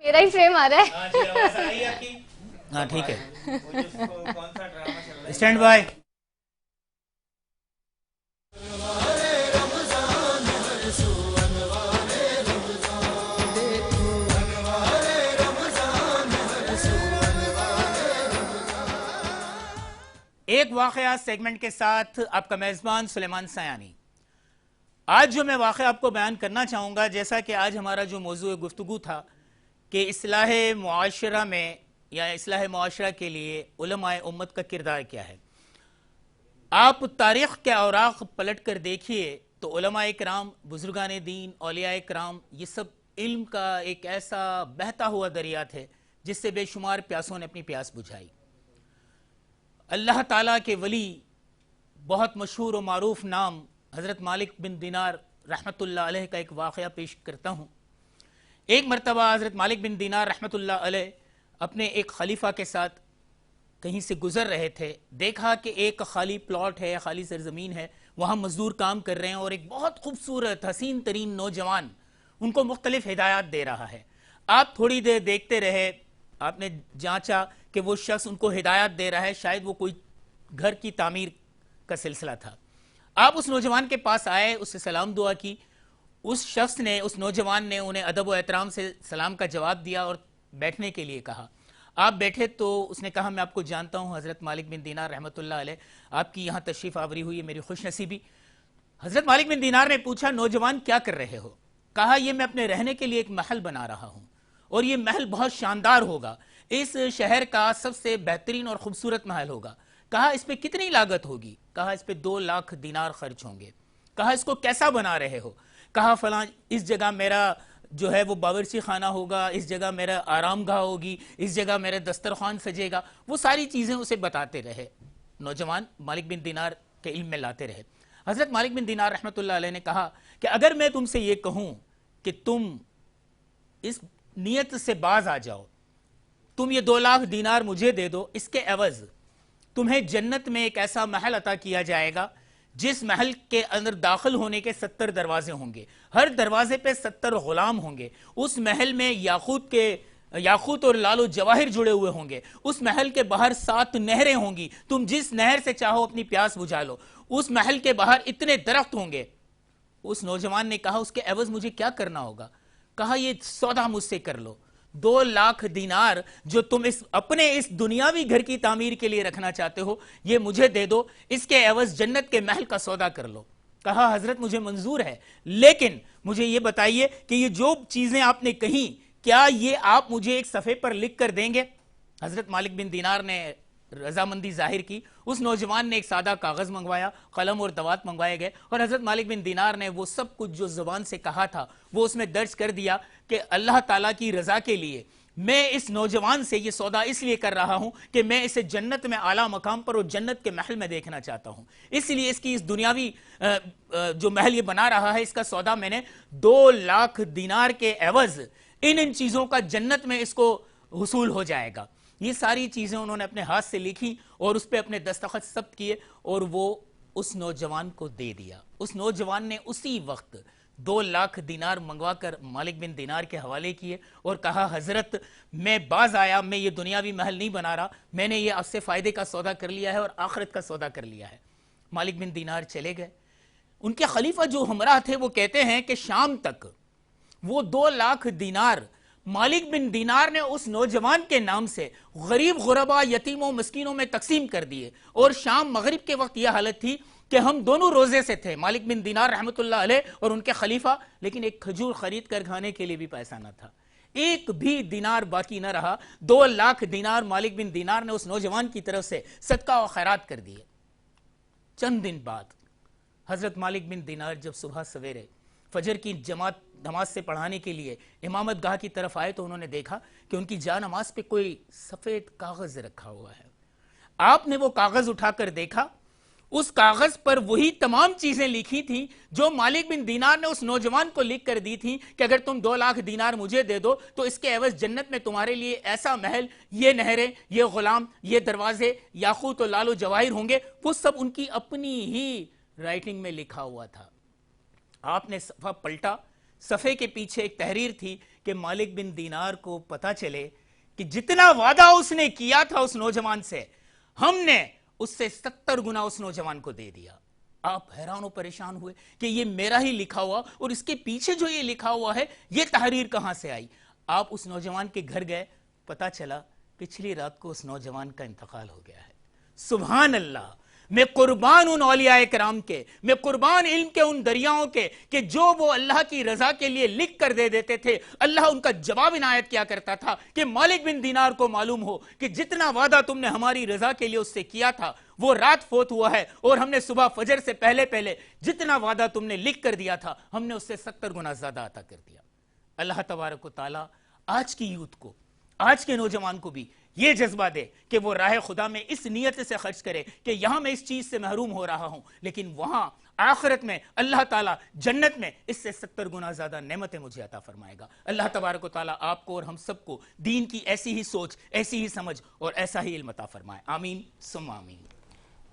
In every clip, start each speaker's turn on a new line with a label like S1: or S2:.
S1: मेरा ही फ्रेम आ रहा है।
S2: हाँ जी, आवाज आ रही है आपकी?
S3: हाँ ठीक है,
S2: वो जो कौन सा ड्रामा चल रहा है?
S3: Stand by. एक वाकया सेगमेंट के साथ आपका मेजबान सुलेमान सयानी। आज जो मैं वाकया आपको बयान करना चाहूँगा, जैसा कि आज हमारा जो मौजूद गुफ्तगू था कि इस्लाह मुआशरा में या इस्लाह मुआशरा के लिए उलमाए उम्मत का किरदार क्या है। आप तारीख़ के औराक़ पलट कर देखिए तो उलमाए किराम, बुजुर्गान दीन, औलियाए किराम, ये सब इल्म का एक ऐसा बहता हुआ दरिया थे जिससे बेशुमार प्यासों ने अपनी प्यास बुझाई। अल्लाह ताला के वली, बहुत मशहूर और मारूफ नाम हज़रत मालिक बिन दीनार रहमतुल्लाह अलैह का एक वाक़या पेश करता हूँ। एक मरतबा हज़रत मालिक बिन दीनार रहमतुल्लाह अलैह अपने एक खलीफा के साथ कहीं से गुजर रहे थे। देखा कि एक खाली प्लॉट है, खाली सरजमीन है, वहाँ मजदूर काम कर रहे हैं और एक बहुत खूबसूरत हसीन तरीन नौजवान उनको मुख्तलिफ हिदायत दे रहा है। आप थोड़ी देर देखते रहे, आपने जांचा कि वो शख्स उनको हिदायत दे रहा है, शायद वो कोई घर की तामीर का सिलसिला था। आप उस नौजवान के पास आए, उससे सलाम दुआ की। उस शख्स ने, उस नौजवान ने उन्हें अदब व एहतराम से सलाम का जवाब दिया और बैठने के लिए कहा। आप बैठे तो उसने कहा, मैं आपको जानता हूँ हज़रत मालिक बिन दीनार रहमतुल्लाह अलैह, आपकी यहाँ तशरीफ़ आवरी हुई है, मेरी खुशनसीबी। हज़रत मालिक बिन दीनार ने पूछा, नौजवान क्या कर रहे हो? कहा, ये मैं अपने रहने के लिए एक महल बना रहा हूँ और ये महल बहुत शानदार होगा, इस शहर का सबसे बेहतरीन और खूबसूरत महल होगा। कहा, इस पे कितनी लागत होगी? कहा, इस पे 2 लाख दीनार खर्च होंगे। कहा, इसको कैसा बना रहे हो? कहा, फलां इस जगह मेरा जो है वो बावर्ची खाना होगा, इस जगह मेरा आराम गाह होगी, इस जगह मेरा दस्तरखान सजेगा। वो सारी चीज़ें उसे बताते रहे। नौजवान मालिक बिन दीनार के इल्म में लाते रहे। हज़रत मालिक बिन दीनार रहमतुल्लाह अलैह ने कहा कि अगर मैं तुमसे ये कहूँ कि तुम इस नियत से बाज आ जाओ, तुम ये 2 लाख दीनार मुझे दे दो, इसके एवज तुम्हें जन्नत में एक ऐसा महल अता किया जाएगा जिस महल के अंदर दाखिल होने के 70 दरवाजे होंगे, हर दरवाजे पे 70 गुलाम होंगे। उस महल में याकूत और लालो जवाहिर जुड़े हुए होंगे। उस महल के बाहर 7 नहरें होंगी, तुम जिस नहर से चाहो अपनी प्यास बुझा लो। उस महल के बाहर इतने दरख्त होंगे। उस नौजवान ने कहा, उसके एवज मुझे क्या करना होगा? कहा, ये सौदा मुझसे कर लो। 2 लाख दीनार जो तुम अपने इस दुनियावी घर की तामीर के लिए रखना चाहते हो, ये मुझे दे दो, इसके एवज जन्नत के महल का सौदा कर लो। कहा, हजरत मुझे मंजूर है, लेकिन मुझे ये बताइए कि ये जो चीजें आपने कही, क्या ये आप मुझे एक सफ़े पर लिख कर देंगे? हजरत मालिक बिन दीनार ने रजामंदी जाहिर की। उस नौजवान ने एक सादा कागज़ मंगवाया, कलम और दवात मंगवाए गए और हज़रत मालिक बिन दीनार ने वो सब कुछ जो ज़ुबान से कहा था वो उसमें दर्ज कर दिया कि अल्लाह ताला की रज़ा के लिए मैं इस नौजवान से ये सौदा इसलिए कर रहा हूं कि मैं इसे जन्नत में आला मकाम पर और जन्नत के महल में देखना चाहता हूं, इसलिए इसकी इस दुनियावी जो महल ये बना रहा है, इसका सौदा मैंने 2 लाख दीनार के एवज इन चीज़ों का जन्नत में इसको हुसूल हो जाएगा। ये सारी चीज़ें उन्होंने अपने हाथ से लिखी और उस पर अपने दस्तखत सब्त किए और वो उस नौजवान को दे दिया। उस नौजवान ने उसी वक्त 2 लाख दीनार मंगवा कर मालिक बिन दीनार के हवाले किए और कहा, हजरत मैं बाज आया, मैं ये दुनियावी महल नहीं बना रहा, मैंने ये आपसे फ़ायदे का सौदा कर लिया है और आखिरत का सौदा कर लिया है। मालिक बिन दीनार चले गए। उनके खलीफा जो हमराह थे वो कहते हैं कि शाम तक वो 2 लाख दीनार मालिक बिन दीनार ने उस नौजवान के नाम से गरीब गुरबा, यतीमों, मस्कीनों में तकसीम कर दिए और शाम मगरिब के वक्त यह हालत थी कि हम दोनों रोजे से थे, मालिक बिन दीनार रहमतुल्लाह अलैह और उनके खलीफा, लेकिन एक खजूर खरीद कर खाने के लिए भी पैसा न था, एक भी दीनार बाकी न रहा। 2 लाख दीनार मालिक बिन दीनार ने उस नौजवान की तरफ से सदका और खैरात कर दिए। चंद दिन बाद हजरत मालिक बिन दीनार जब सुबह सवेरे फजर की जमात नमाज से पढ़ाने के लिए इमामत गाह की तरफ आए तो उन्होंने देखा कि उनकी जा नमाज पे कोई सफेद कागज रखा हुआ है। आपने वो कागज उठाकर देखा, उस कागज पर वही तमाम चीजें लिखी थी जो मालिक बिन दीनार ने उस नौजवान को लिख कर दी थी कि अगर तुम 2 लाख दीनार मुझे दे दो तो इसके एवज जन्नत में तुम्हारे लिए ऐसा महल, ये नहरें, ये गुलाम, ये दरवाजे, याकूत और लालो जवाहिर होंगे। वो सब उनकी अपनी ही राइटिंग में लिखा हुआ था। आपने सफ़ा पलटा, सफ़े के पीछे एक तहरीर थी کہ मालिक बिन दीनार को पता चले कि जितना वादा उसने किया था उस नौजवान से, हमने उससे 70 गुना उस नौजवान को दे दिया। आप हैरान और परेशान हुए कि ये मेरा ही लिखा हुआ और इसके पीछे जो ये लिखा हुआ है ये तहरीर कहां से आई। आप उस नौजवान के घर गए, पता चला पिछली रात को उस नौजवान का इंतकाल हो गया है। सुभान अल्लाह, मैं कुर्बान उन औलियाए किराम के, मैं कुर्बान इल्म के उन दरियाओं के कि जो वो अल्लाह की रजा के लिए लिख कर दे देते थे। अल्लाह उनका जवाब इनायत किया करता था कि मालिक बिन दीनार को मालूम हो कि जितना वादा तुमने हमारी रजा के लिए उससे किया था वो रात फोत हुआ है, और हमने सुबह फजर से पहले पहले जितना वादा तुमने लिख कर दिया था हमने उससे 70 गुना ज्यादा अता कर दिया। अल्लाह तबारक व तआला आज की यूथ को, आज के नौजवान को भी ये जज्बा दे कि वो राह खुदा में इस नीयत से खर्च करे कि यहां मैं इस चीज से महरूम हो रहा हूं, लेकिन वहां आखिरत में अल्लाह ताला जन्नत में इससे 70 गुना ज्यादा नेमतें मुझे अता फरमाएगा। अल्लाह तबारक व तआला आपको और हम सबको दीन की ऐसी ही सोच, ऐसी ही समझ और ऐसा ही इल्म अता फरमाए। आमीन सुम्मा आमीन।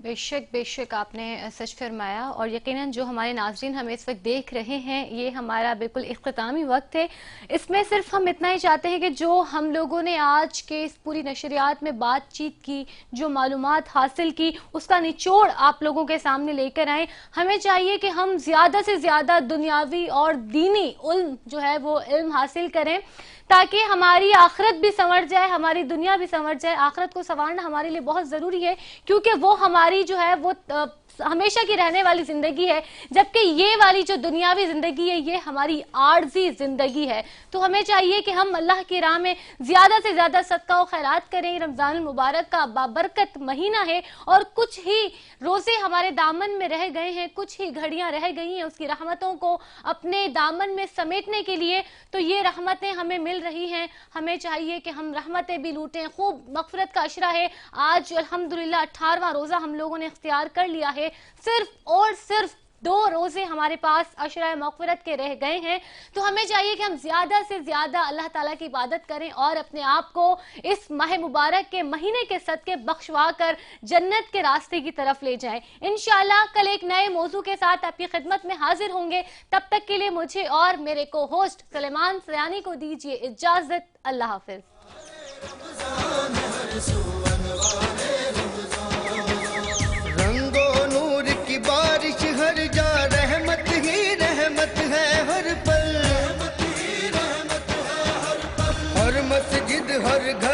S1: बेशक आपने सच फरमाया, और यकीनन जो हमारे नाज़रीन हमें इस वक्त देख रहे हैं, ये हमारा बिल्कुल इख्तितामी वक्त है। इसमें सिर्फ हम इतना ही चाहते हैं कि जो हम लोगों ने आज के इस पूरी नशरियात में बातचीत की, जो मालूमात हासिल की, उसका निचोड़ आप लोगों के सामने लेकर आए। हमें चाहिए कि हम ज़्यादा से ज़्यादा दुनियावी और दीनी इल्म जो है वो इल्म हासिल करें, ताकि हमारी आखिरत भी संवर जाए, हमारी दुनिया भी संवर जाए। आखिरत को संवारना हमारे लिए बहुत ज़रूरी है, क्योंकि वो हमारी जो है वो हमेशा की रहने वाली जिंदगी है, जबकि ये वाली जो दुनियावी जिंदगी है ये हमारी आर्जी जिंदगी है। तो हमें चाहिए कि हम अल्लाह की राह में ज्यादा से ज्यादा सदका और खैरात करें। रमजान मुबारक का बाबरकत महीना है और कुछ ही रोजे हमारे दामन में रह गए हैं, कुछ ही घड़ियां रह गई हैं उसकी रहमतों को अपने दामन में समेटने के लिए। तो ये रहमतें हमें मिल रही हैं, हमें चाहिए कि हम रहमतें भी लूटें। खूब मगफरत का अशरा है, आज अल्हम्दुलिल्लाह 18वां रोजा हम लोगों ने इख्तियार कर लिया है। सिर्फ और सिर्फ 2 रोजे हमारे पास अशरा मगफिरत के रह गए हैं। तो हमें चाहिए कि हम ज्यादा से ज्यादा अल्लाह ताला की इबादत करें और अपने आप को इस माह मुबारक के महीने के सदके बख्शवा कर जन्नत के रास्ते की तरफ ले जाएं। इंशाअल्लाह कल एक नए मौजू के साथ आपकी खिदमत में हाजिर होंगे। तब तक के लिए मुझे और मेरे को होस्ट सुलेमान सयानी को दीजिए इजाजत। अल्लाह हाफिज।
S4: बारिश हर जा रहमत ही रहमत है हर पल, हर मस्जिद हर घर